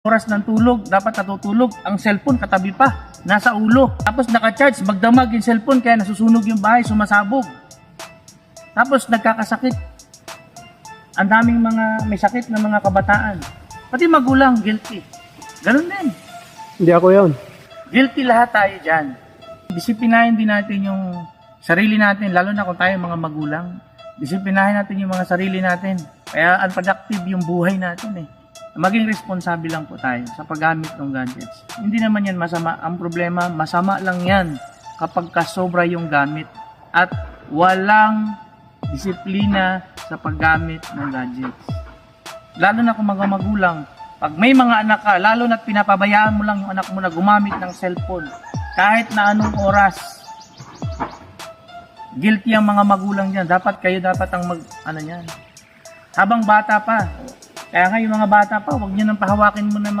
oras ng tulog, dapat natutulog. Ang cellphone katabi pa, nasa ulo. Tapos naka-charge, magdamag yung cellphone kaya nasusunog yung bahay, sumasabog. Tapos nagkakasakit. Ang daming may sakit na mga kabataan. Pati magulang, guilty. Ganun din. Hindi ako yun. Guilty lahat tayo dyan. Disiplinahin din natin yung sarili natin, lalo na kung tayo mga magulang. Disiplinahin natin yung mga sarili natin. Kaya unproductive yung buhay natin eh. Maging responsable lang po tayo sa paggamit ng gadgets. Hindi naman yan masama. Ang problema, masama lang yan kapag kasobra yung gamit at walang disiplina sa paggamit ng gadgets. Lalo na kung mga magulang, pag may mga anak ka, lalo na pinapabayaan mo lang yung anak mo na gumamit ng cellphone, kahit na anong oras, guilty ang mga magulang dyan. Dapat ang yan. Habang bata pa. Kaya nga yung mga bata pa, huwag nyo nang pahawakin mo na